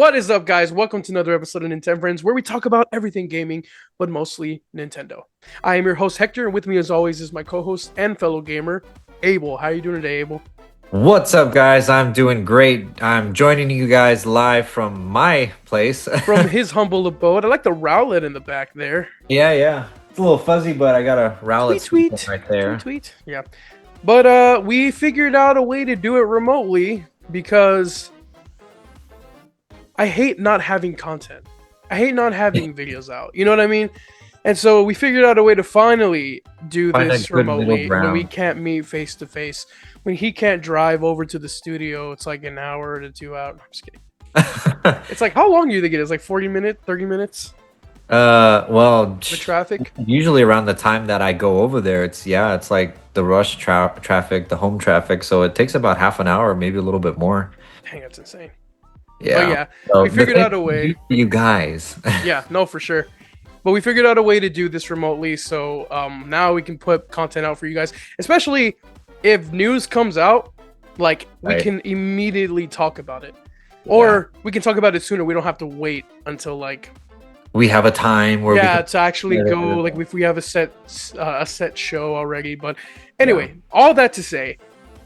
What is up, guys? Welcome to another episode of Nintendo Friends, where we talk about everything gaming, but mostly Nintendo. I am your host, Hector, and with me, as always, is my co-host and fellow gamer, Abel. How are you doing today, Abel? What's up, guys? I'm doing great. I'm joining you guys live from my place. From his humble abode. I like the Rowlet in the back there. Yeah. It's a little fuzzy, but I got a Rowlet Tweet, speaking tweet. right Tweet, there. tweet. Yeah. But we figured out a way to do it remotely because I hate not having content. I hate not having videos out. You know what I mean? And so we figured out a way to finally do Find a this good middle remotely when we ground. can't meet face to face. When he can't drive over to the studio, it's like an hour to 2 hours. I'm just kidding. It's like, how long do you think it is? Like 40 minutes, 30 minutes? Well, The traffic? usually around the time that I go over there, it's like the rush traffic, the home traffic, so it takes about half an hour, maybe a little bit more. Dang, that's insane. But Yeah. yeah, So we the figured thing out a to do way. for you guys. Yeah, no, for sure. But we figured out a way to do this remotely, so now we can put content out for you guys. Especially if news comes out, like we Right. can immediately talk about it, or we can talk about it sooner. We don't have to wait until like We have a time where we can. to actually Yeah. go. Like if we have a set show already. But anyway, all that to say,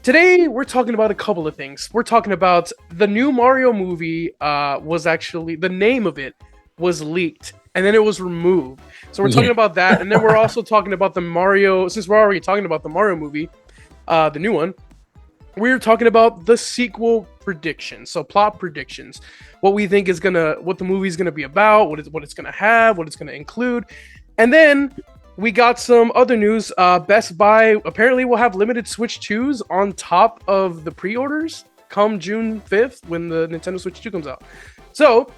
today we're talking about a couple of things. We're talking about the new Mario movie. Was actually the name of it was leaked and then it was removed. So we're talking Yeah. about that, and then we're also talking about the Mario. Since we're already talking about the Mario movie, the new one, we're talking about the sequel predictions. So plot predictions, what we think is what the movie's gonna be about, what it's gonna have, what it's gonna include, and then we got some other news. Best Buy apparently will have limited Switch 2s on top of the pre-orders come June 5th when the Nintendo Switch 2 comes out. So,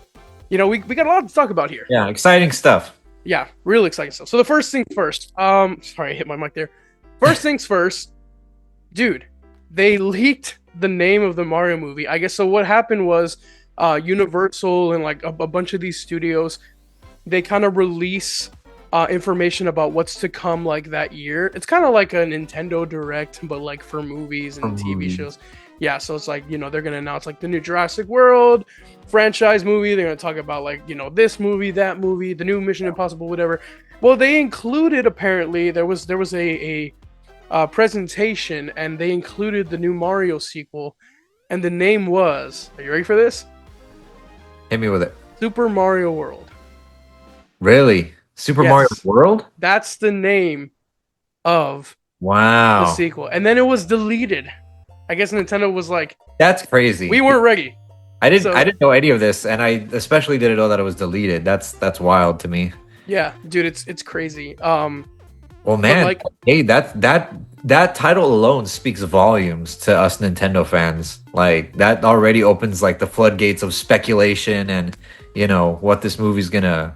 we got a lot to talk about here. Yeah, exciting stuff. Yeah, real exciting stuff. So the first thing first. Sorry, I hit my mic there. First things first, dude. They leaked the name of the Mario movie. I guess so. What happened was, Universal and like a bunch of these studios, they kind of release information about what's to come like that year. It's kind of like a Nintendo Direct, but like for movies and TV shows. Yeah, so it's like, they're gonna announce like the new Jurassic World franchise movie. They're gonna talk about like, this movie, that movie, the new Mission Impossible, whatever. Well, they included, apparently there was a presentation, and they included the new Mario sequel, and the name was, are you ready for this? Hit me with it. Super Mario World. Really? Super Mario Yes. World? That's the name of the Wow. sequel, and then it was deleted. I guess Nintendo was like, That's crazy. we weren't ready. I didn't so- I didn't know any of this, and I especially didn't know that it was deleted. That's wild to me. Yeah, dude, it's crazy. Well, man, like- hey, that title alone speaks volumes to us Nintendo fans. Like that already opens like the floodgates of speculation and what this movie's gonna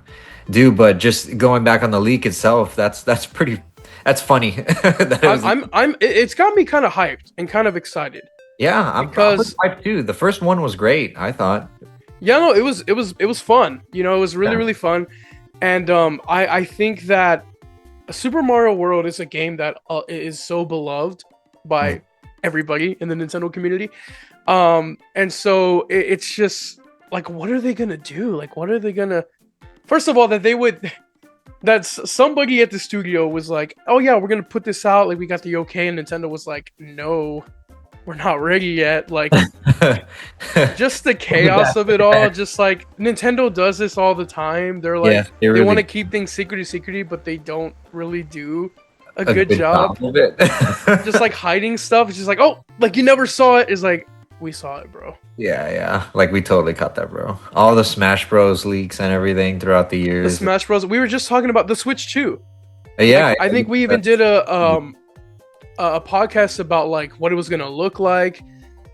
do. But just going back on the leak itself, that's funny. That it was- It's got me kind of hyped and kind of excited. yeah, I'm because- hyped too. The first one was great, I thought. Yeah, no, it was fun. It was really Yeah. really fun, and I think that Super Mario World is a game that is so beloved by everybody in the Nintendo community, and so it's just like, what are they gonna do? Like, what are they gonna? First of all, that's somebody at the studio was like, oh yeah, we're gonna put this out. Like, we got the okay, and Nintendo was like, no, we're not ready yet. Like, just the chaos of it all. Just like Nintendo does this all the time. They're like, Yeah, they really want to keep things secrety, but they don't really do a a good job. of it. Just like hiding stuff. It's just like, oh, like you never saw it. Is like, we saw it, bro. Yeah. Like we totally caught that, bro. All the Smash Bros leaks and everything throughout the The years. Smash Bros. We were just talking about the Switch 2. Yeah, Like, I think we even did a podcast about like what it was gonna look like.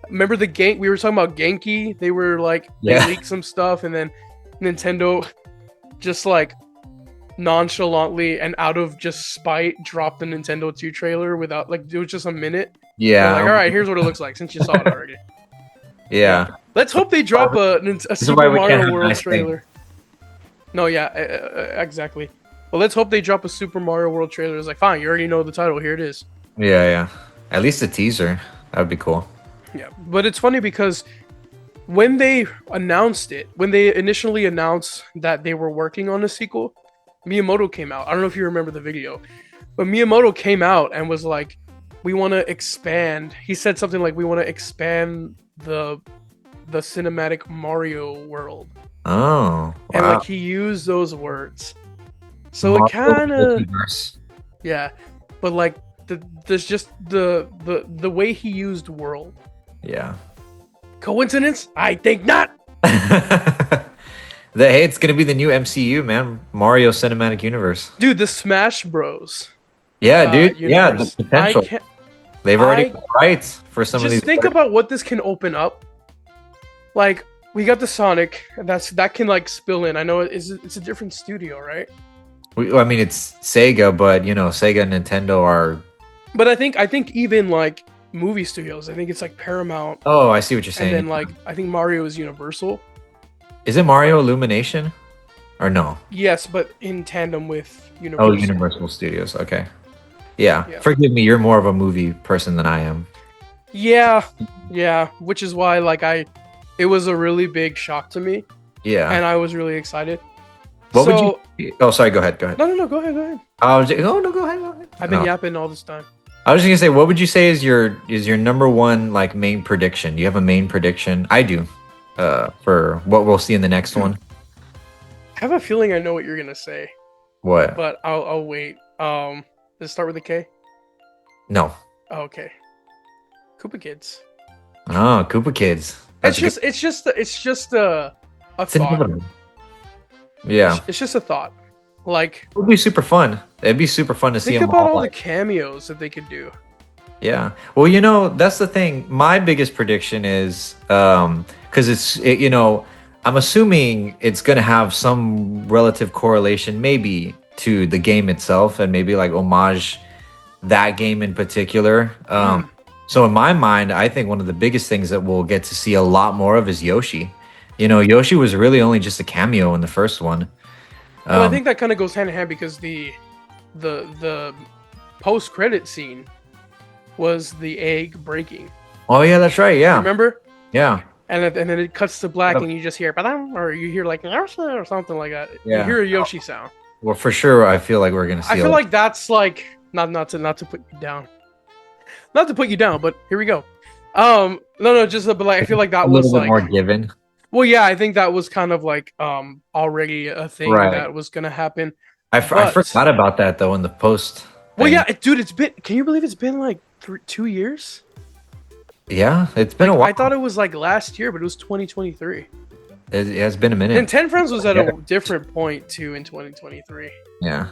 Remember the game? We were talking about Genki. They were like, they Yeah. leaked some stuff, and then Nintendo just like nonchalantly and out of just spite dropped the Nintendo 2 trailer without, like, it was just a minute. They're yeah, like, all right, here's what it looks like since you saw it already. yeah. Let's hope they drop a is Super why we can't Mario have World nice trailer. No, yeah, exactly. Well, let's hope they drop a Super Mario World trailer. It's like, fine, you already know the title. Here it is. Yeah. At least a teaser. That would be cool. Yeah, but it's funny because when they announced it, when they initially announced that they were working on a sequel, Miyamoto came out. I don't know if you remember the video, but Miyamoto came out and was like, "We want to expand." He said something like, "We want to expand the cinematic Mario world," Oh, and wow. like he used those words. So it Marvel kind of, Multiverse. yeah, but like there's just the way he used world. Yeah. Coincidence? I think not. Hey, it's gonna be the new MCU, man. Mario Cinematic Universe. Dude, the Smash Bros. Yeah, dude. Yeah, the Universe. I potential. can't. They've already I got rights for some of just these. think about what this can open up. Like we got the Sonic, that can like spill in. I know it's a different studio, right? I mean, it's Sega, but you know, Sega and Nintendo are. But I think even like movie studios, I think it's like Paramount, Oh, I see what you're and saying. then like I think Mario is Universal. Is it Mario Illumination, or no? Yes, but in tandem with Oh, Universal. Universal Studios. Okay. Yeah. Yeah. Forgive me. You're more of a movie person than I am. Yeah, yeah. Which is why like it was a really big shock to me, Yeah. and I was really excited. What so, would you? Oh, sorry. Go ahead. Go ahead. No. Go ahead. I was. Oh no. Go ahead. Go ahead. I've been Oh. yapping all this time. I was just gonna say, what would you say is your number one like main prediction? Do you have a main prediction? I do. For what we'll see in the next one. I have a feeling I know what you're gonna say, What? but I'll wait. Does it start with a K? No. Oh, okay. Koopa Kids. Oh, Koopa Kids. That's a good- It's just a it's thought. inevitable. Yeah, It's just a thought. Like it would be super fun. It'd be super fun to see think them about all. all the cameos that they could do. Yeah. Well, you know, that's the thing. My biggest prediction is because you know, I'm assuming it's gonna have some relative correlation, maybe to the game itself, and maybe like homage that game in particular. So in my mind, I think one of the biggest things that we'll get to see a lot more of is Yoshi. You know, Yoshi was really only just a cameo in the first one. Well, I think that kind of goes hand in hand because the post credit scene was the egg breaking. Oh yeah, that's right. Yeah, Remember? yeah, And then it cuts to black, and you just hear "Ba-dum," or you hear like "Yoshi" or something like that. Yeah. You hear a Yoshi sound. well, for sure. I feel like we're gonna see. I feel like that's like not to put you down, not to put you down, but here we go. No, just but like I feel like a that was little bit like more given. well, yeah, I think that was kind of like already a thing Right. that was gonna happen. I But- forgot about that though in the post. Well, thing. yeah, dude, it's been. Can you believe it's been like 2 years? Yeah, it's been a while. I thought it was like last year, but it was 2023. It has been a minute. And 10 Friends was at Yeah. a different point too in 2023. Yeah.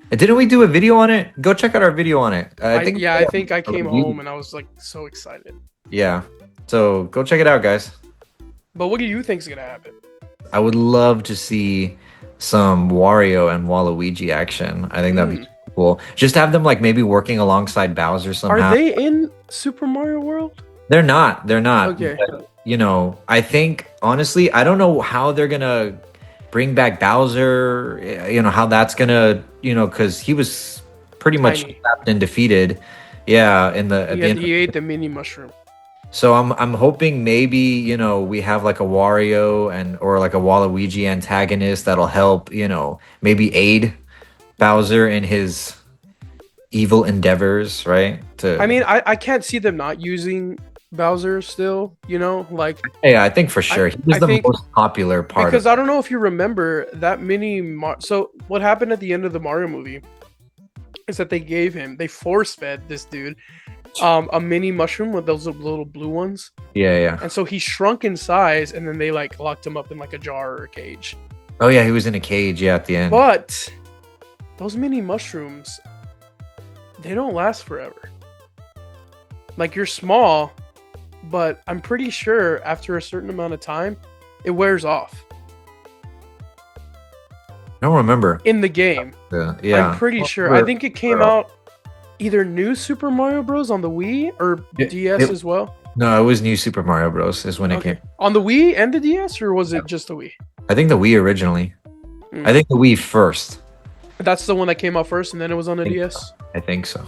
Didn't we do a video on it? Go check out our video on it. I think. I think I came review. home and I was like so excited. Yeah. So go check it out, guys. But what do you think's gonna happen? I would love to see some Wario and Waluigi action. I think that'd be super cool. Just have them like maybe working alongside Bowser somehow. Are they in Super Mario World? They're not. They're not. Okay. But, you know, I think honestly, I don't know how they're gonna bring back Bowser. You know how that's gonna, you know, because he was pretty much Tiny. trapped and defeated. Yeah, at the end. He ate the mini mushroom. So I'm hoping maybe, you know, we have like a Wario or like a Waluigi antagonist that'll help, you know, maybe aid Bowser in his evil endeavors, right? I mean, I can't see them not using Bowser still, you know, like Yeah, I think for sure. He was I the think- most popular part. because I don't know if you remember that so what happened at the end of the Mario movie is that they force fed this dude a mini mushroom with those little blue ones, Yeah. and so he shrunk in size, and then they like locked him up in like a jar or a cage. Oh yeah, he was in a cage, yeah, at the end. But those mini mushrooms, they don't last forever. Like you're small, but I'm pretty sure after a certain amount of time, it wears off I don't remember. in the game. Yeah. I'm pretty sure. I think it came out either New Super Mario Bros. On the Wii or DS as well. No, it was New Super Mario Bros. Is when it Okay. came. On the Wii and the DS, or was it just the Wii? I think the Wii originally. Mm. I think the Wii first. That's the one that came out first, and then it was on the I think DS. I think so.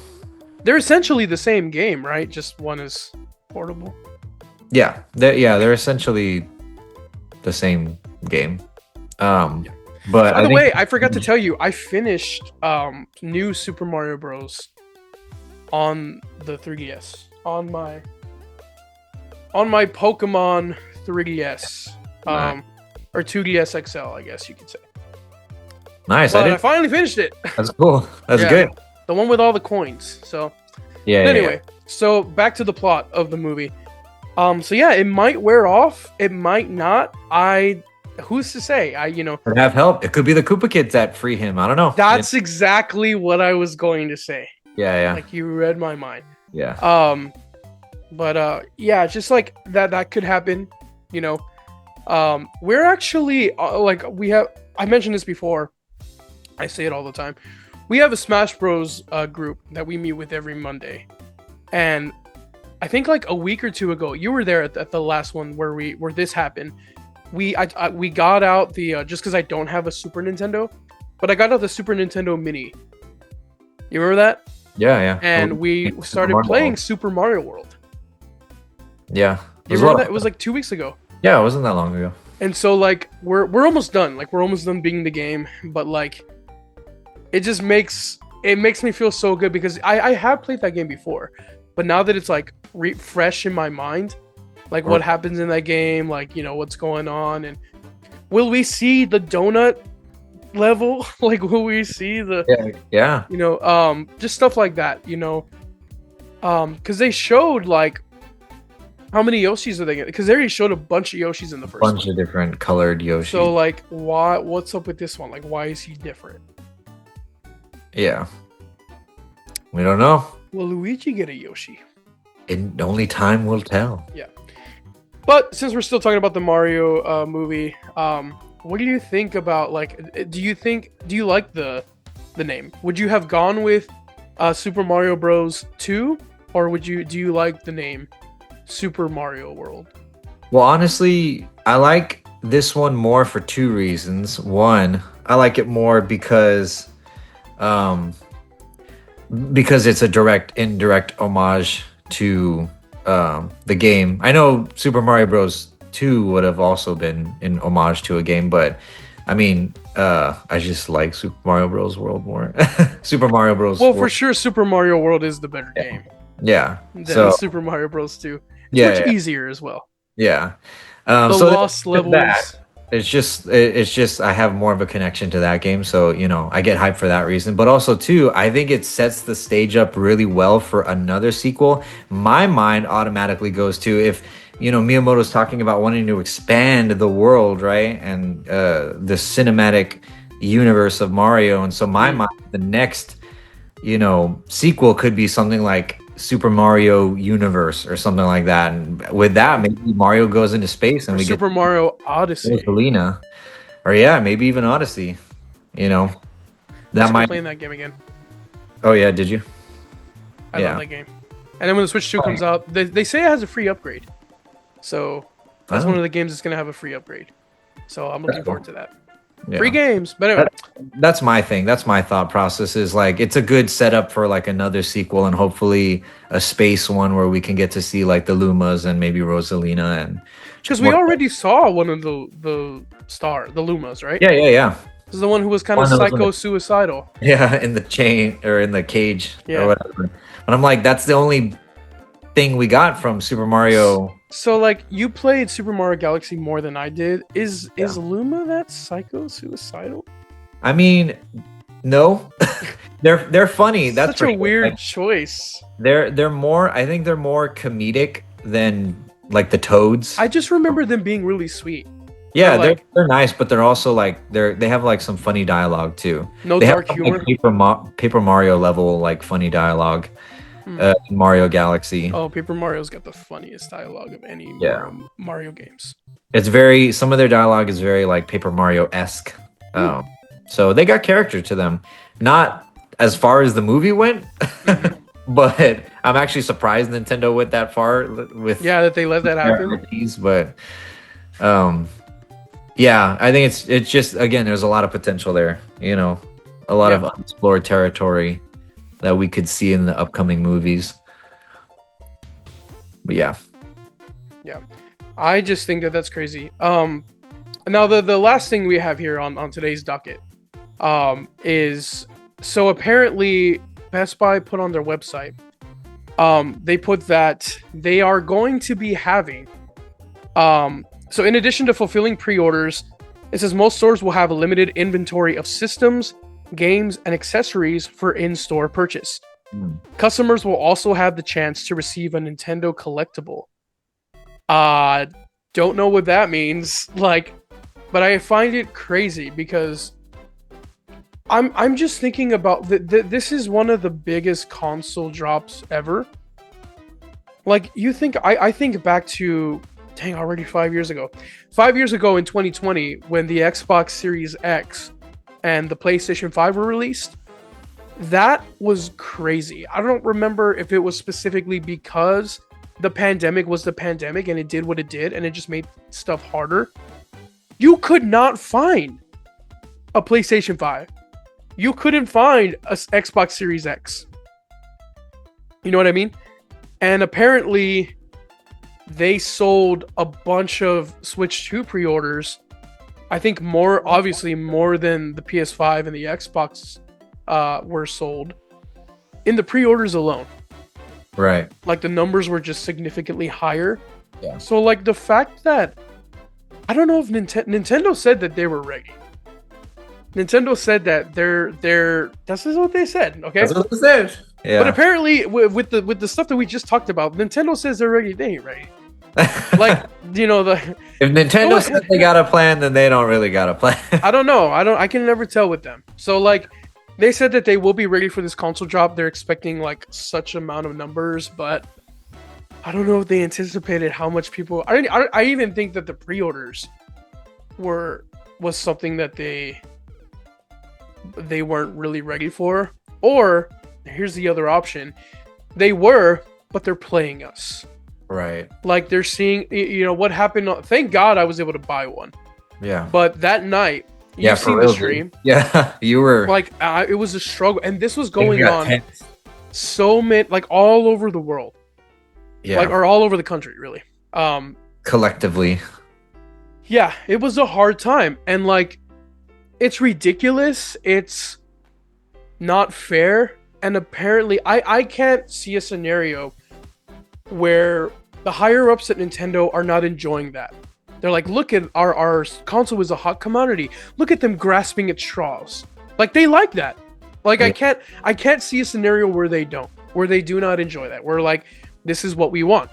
They're essentially the same game, right? Just one is portable. Yeah, they're essentially the same game. But By I the think way, I forgot to tell you, I finished New Super Mario Bros. On the 3DS on my Pokemon 3DS, Nice. or 2DS XL, I guess you could say. Nice. But I finally finished it. That's cool. That's Yeah, good. the one with all the coins. So Yeah. anyway, so back to the plot of the movie. So yeah, it might wear off. It might not. Who's to say? Could have help. It could be the Koopa kids that free him. I don't know. That's exactly what I was going to say. Yeah. Like you read my mind. Yeah. But yeah, just like that could happen. We're actually like I mentioned this before. I say it all the time. We have a Smash Bros group that we meet with every Monday, and I think like a week or two ago, you were there at the last one where this happened. We got out the just because I don't have a Super Nintendo, but I got out the Super Nintendo Mini. You remember that? Yeah. And we started playing Super Mario World. Yeah. You remember that? It was like 2 weeks ago. Yeah, it wasn't that long ago. And so like we're almost done. Like we're almost done beating the game, but like it just makes me feel so good because I have played that game before, but now that it's like fresh in my mind, like what happens in that game, like what's going on, and will we see the donut level? Like will we see the just stuff like that, because they showed like how many Yoshis are they getting? Because they already showed a bunch of Yoshis in the first bunch of different colored Yoshi. So like what's up with this one? Like why is he different? Yeah, we don't know. Will Luigi get a Yoshi? And only time will tell. Yeah. But since we're still talking about the Mario movie, what do you think about like? Do you like the name? Would you have gone with Super Mario Bros. 2, or do you like the name Super Mario World? Well, honestly, I like this one more for two reasons. One, I like it more because it's a direct, indirect homage to the game. I know Super Mario Bros. 2 would have also been an homage to a game, but I mean, I just like Super Mario Bros. World more. Super Mario Bros. Well, for sure, Super Mario World is the better game. Yeah. Than Super Mario Bros. 2. It's much easier as well. Yeah. The lost levels. It's just I have more of a connection to that game, so I get hyped for that reason. But also too, I think it sets the stage up really well for another sequel. My mind automatically goes to if Miyamoto's talking about wanting to expand the world, right? And the cinematic universe of Mario. And so my mind, the next, sequel could be something like Super Mario Universe or something like that. And with that, maybe Mario goes into space and we get Super Mario Odyssey. Rosalina. Or maybe even Odyssey. That might playing that game again. Oh yeah, did you? I love that game. And then when the Switch 2 comes out, they say it has a free upgrade. So that's one of the games that's going to have a free upgrade. So I'm looking forward to that. Yeah. Free games. But anyway. That's my thing. That's my thought process is like it's a good setup for like another sequel and hopefully a space one where we can get to see like the Lumas and maybe Rosalina and because we already saw one of the Lumas, right? Yeah. This is the one who was kind of psycho-suicidal. Yeah, in the chain or in the cage or whatever. But I'm like, that's the only thing we got from Super Mario. So like you played Super Mario Galaxy more than I did. Is Luma that psycho-suicidal? I mean, no. they're funny. That's such a weird choice. They're more. I think they're more comedic than like the Toads. I just remember them being really sweet. Yeah, they're nice, but they're also like they have like some funny dialogue too. No they dark have, humor. Like, Paper Mario level like funny dialogue. Mario Galaxy. Oh, Paper Mario's got the funniest dialogue of any Mario games. It's some of their dialogue is very like Paper Mario-esque. So they got character to them. Not as far as the movie went, but I'm actually surprised Nintendo went that far with that they let that happen. But I think it's just again there's a lot of potential there, a lot of unexplored territory that we could see in the upcoming movies. But yeah. I just think that's crazy. Now the last thing we have here on today's docket is so apparently Best Buy put on their website, they put that they are going to be having so in addition to fulfilling pre-orders, it says most stores will have a limited inventory of systems, games, and accessories for in-store purchase. Customers will also have the chance to receive a Nintendo collectible. Don't know what that means, like, but I find it crazy because I'm just thinking about this is one of the biggest console drops ever. Like, you think I think back to already 5 years ago. 5 years ago in 2020, when the Xbox Series X and the PlayStation 5 were released, that was crazy. I don't remember if it was specifically because the pandemic was the pandemic and it did what it did and it just made stuff harder. You could not find a PlayStation 5. You couldn't find a Xbox Series X. You know what I mean? And apparently they sold a bunch of Switch 2 pre-orders. I think obviously more than the PS5 and the Xbox were sold in the pre-orders alone. Right. Like, the numbers were just significantly higher. Yeah. So, like, the fact that I don't know if Nintendo said that they were ready. Nintendo said that they're this is what they said, okay? That's what they said. Yeah. But apparently with the stuff that we just talked about, Nintendo says they're ready, they ain't ready. Like, you know, if Nintendo said they got a plan, then they don't really got a plan. I don't know. I can never tell with them. So, like, they said that they will be ready for this console drop. They're expecting like such amount of numbers, but I don't know if they anticipated how much people. I even think that the pre-orders was something that they weren't really ready for. Or here's the other option: they were, but they're playing us. Right. Like, they're seeing, you know, what happened. Thank God I was able to buy one. Yeah. But that night, you've seen the stream. Yeah, you were. Like, it was a struggle, and this was going on so many, like, all over the world. Yeah. Like, or all over the country, really. Collectively. Yeah, it was a hard time, and like, it's ridiculous. It's not fair, and apparently, I can't see a scenario where the higher ups at Nintendo are not enjoying that. They're like, look at our console is a hot commodity. Look at them grasping at straws. Like, they like that. Like, yeah. I can't see a scenario where they do not enjoy that. Where, like, this is what we want.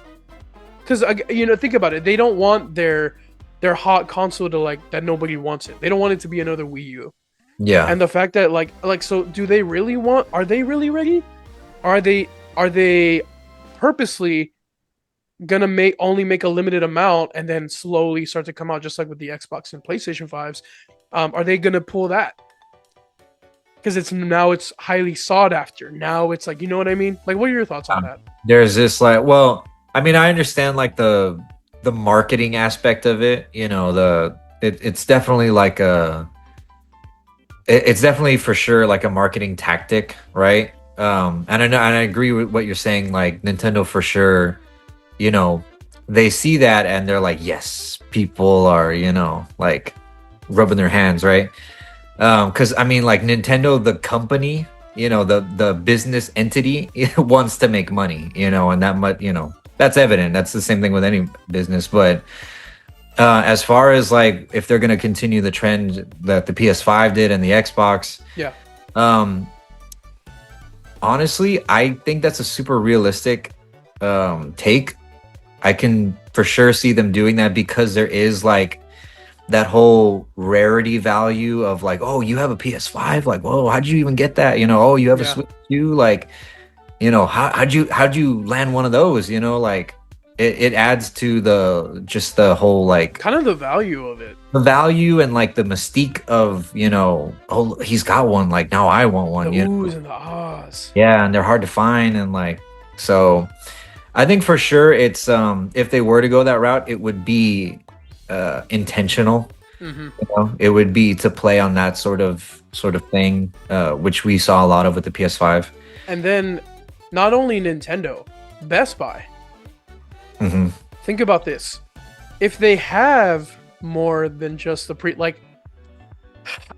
Because, you know, think about it. They don't want their hot console to, like, that nobody wants it. They don't want it to be another Wii U. Yeah. And the fact that like so, do they really want? Are they really ready? Are they purposely gonna only make a limited amount and then slowly start to come out, just like with the Xbox and PlayStation 5s? Are they gonna pull that? Because it's highly sought after. Now it's like, you know what I mean? Like, what are your thoughts on that? There's this, like, well, I mean, I understand like the marketing aspect of it. You know, it's definitely like it's definitely for sure like a marketing tactic, right? And I know, and I agree with what you're saying. Like, Nintendo for sure, you know, they see that and they're like, yes, people are, you know, like rubbing their hands, right? Because I mean, like, Nintendo, the company, you know, the business entity, it wants to make money, you know, and that much, you know, that's evident. That's the same thing with any business. But as far as like if they're gonna continue the trend that the PS5 did and the Xbox, yeah. Honestly, I think that's a super realistic take. I can for sure see them doing that because there is like that whole rarity value of like, oh, you have a PS5, like, whoa, how'd you even get that? You know, oh, you have a Switch 2, like, you know, how'd you land one of those? You know, like it adds to the whole like kind of the value of it, the value and like the mystique of, you know, oh, he's got one, like now I want one. The you oohs know? And the ahs. Yeah, and they're hard to find, and like, so I think for sure it's if they were to go that route, it would be intentional. Mm-hmm. You know? It would be to play on that sort of thing, which we saw a lot of with the PS5. And then not only Nintendo, Best Buy. Mm-hmm. Think about this. If they have more than just the like.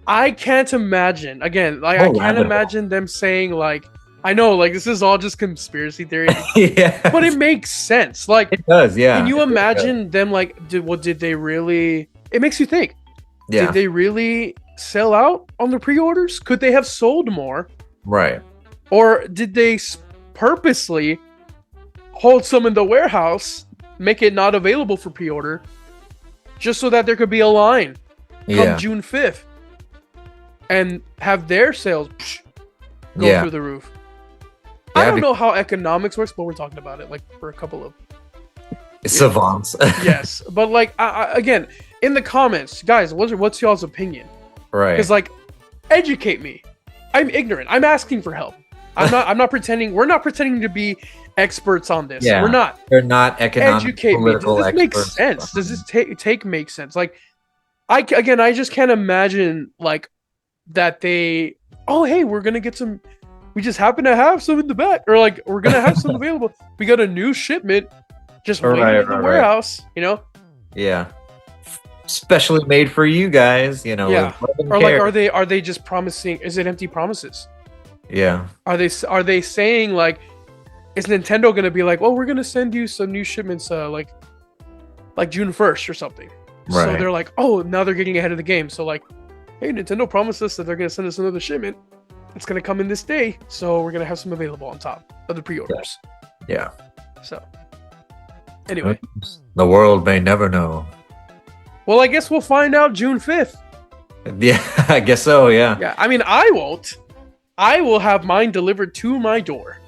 I can't imagine again. Like I Oh, can't rabbit imagine them saying like, I know like this is all just conspiracy theory, yeah, but it makes sense. Like, it does. can Yeah, you it really does. imagine them like, did they really? It makes you think. Did Yeah, they really sell out on the pre-orders? Could they have sold more, right. or did they purposely hold some in the warehouse, make it not available for pre-order, just so that there could be a line come Yeah, June 5th and have their sales go yeah, through the roof? yeah. I don't know how economics works, but we're talking about it like for a couple of Savants. yes. But like again, in the comments, guys, what's y'all's opinion? Right. Because like, educate me. I'm ignorant. I'm asking for help. I'm not pretending. We're not pretending to be experts on this. Yeah. We're not. They're not economic. Educate me. Does this make sense? Does this take make sense? Like, I just can't imagine like that they. Oh, hey, we're gonna get some. We just happen to have some in the back, or like we're gonna have some available. We got a new shipment, just waiting in the warehouse. You know. Yeah. Specially made for you guys. You know. Yeah. Or like, are they just promising? Is it empty promises? Yeah. Are they saying like, is Nintendo gonna be like, well, we're gonna send you some new shipments like June 1st or something? Right. So they're like, oh, now they're getting ahead of the game. So like, hey, Nintendo promised us that they're gonna send us another shipment. It's gonna come in this day, so we're gonna have some available on top of the pre-orders. Yeah. So anyway, the world may never know. Well, I guess we'll find out June 5th. Yeah, I guess so. Yeah. Yeah. I mean, I won't. I will have mine delivered to my door.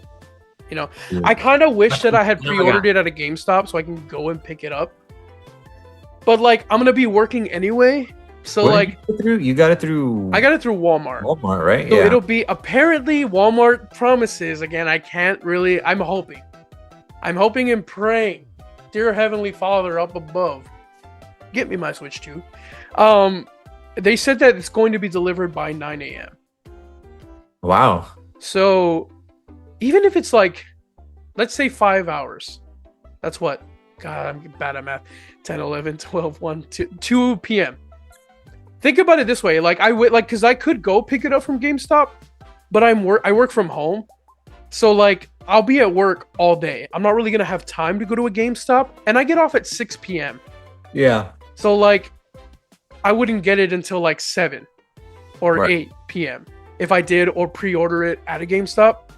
You know, Yeah. I kind of wish that I had pre-ordered it at a GameStop so I can go and pick it up. But like, I'm gonna be working anyway, so Where like, you got it through. I got it through Walmart. Walmart, right? So yeah. it'll be apparently Walmart promises again. I can't really. I'm hoping and praying, dear Heavenly Father up above, get me my Switch 2. They said that it's going to be delivered by 9 a.m. Wow. So even if it's like, let's say 5 hours, that's what? God, I'm bad at math. 10, 11, 12, 1, 2 p.m. Think about it this way. Like, because I could go pick it up from GameStop, but I work from home. So like, I'll be at work all day. I'm not really going to have time to go to a GameStop, and I get off at 6 p.m. Yeah. So like, I wouldn't get it until like 7 or 8 p.m. if I did or pre-order it at a GameStop.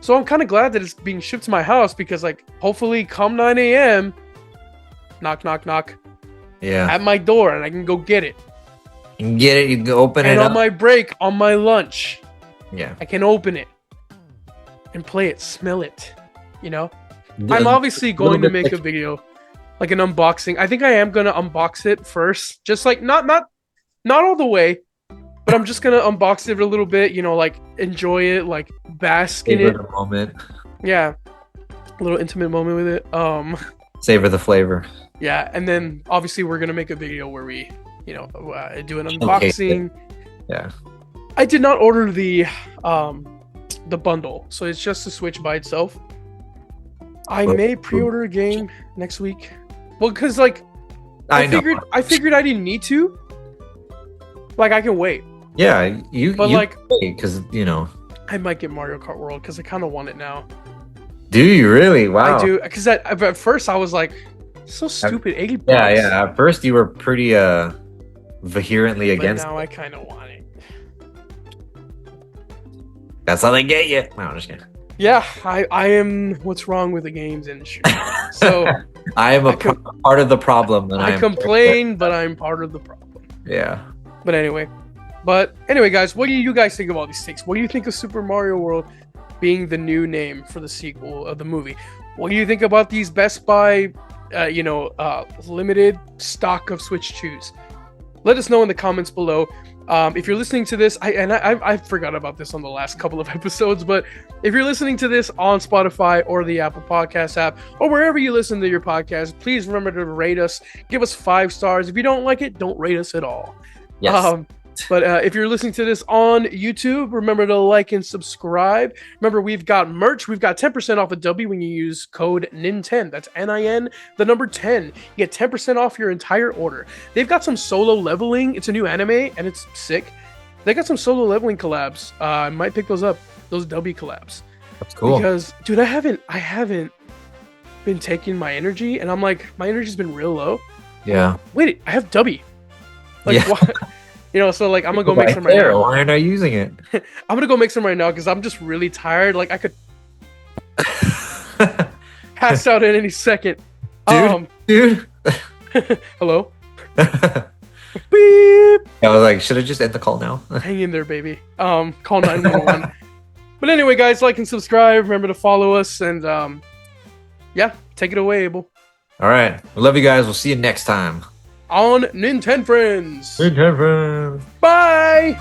So I'm kind of glad that it's being shipped to my house, because like, hopefully come 9 a.m. knock, knock, knock. Yeah. At my door, and I can go get it. You can get it, you can open it And up. on my break, on my lunch, Yeah. I can open it and play it, smell it, you know? I'm obviously going to make a video, like an unboxing. I think I am going to unbox it first. Just like, not all the way, but I'm just going to unbox it a little bit, you know, like enjoy it, like bask in it. Savor the moment. Yeah. A little intimate moment with it. Savor the flavor. Yeah. And then obviously we're going to make a video where we, you know, do an unboxing. Yeah. I did not order the bundle, so it's just the Switch by itself. I may pre-order a game next week. Well, because like I figured I didn't need to. Like, I can wait. Yeah, you like, because you know, I might get Mario Kart World because I kind of want it now. Do you really? Wow. I do, because at first I was like, so stupid, $80. Yeah. At first you were pretty vehemently against. Now I kind of want it. That's how they get you. No, I'm just kidding. Yeah, I am what's wrong with the games industry. So I am part of the problem. And I complain, but I'm part of the problem. Yeah. But anyway, guys, what do you guys think of all these things? What do you think of Super Mario World being the new name for the sequel of the movie? What do you think about these Best Buy, limited stock of Switch 2s? Let us know in the comments below. If you're listening to this, I forgot about this on the last couple of episodes, but if you're listening to this on Spotify or the Apple Podcast app, or wherever you listen to your podcast, please remember to rate us. Give us 5 stars. If you don't like it, don't rate us at all. Yes. But if you're listening to this on YouTube, remember to like and subscribe. Remember, we've got merch. We've got 10% off of W when you use code NIN10. That's NIN, the number 10. You get 10% off your entire order. They've got some solo leveling. It's a new anime, and it's sick. They got some solo leveling collabs. I might pick those up. Those W collabs. That's cool. Because, dude, I haven't been taking my energy, and I'm like, my energy's been real low. Yeah. Wait, I have W. Like, Yeah. what? You know, so like I'm gonna go make some right there. now. Why aren't I using it? I'm gonna go make some right now because I'm just really tired. Like I could pass out at any second. Dude. Hello. I Beep. was like, should I just end the call now? Hang in there, baby. Call 911. But anyway, guys, like and subscribe. Remember to follow us, and yeah, take it away, Abel. All right. We love you guys. We'll see you next time On Nintendo Friends. Nintendo Friends. Bye.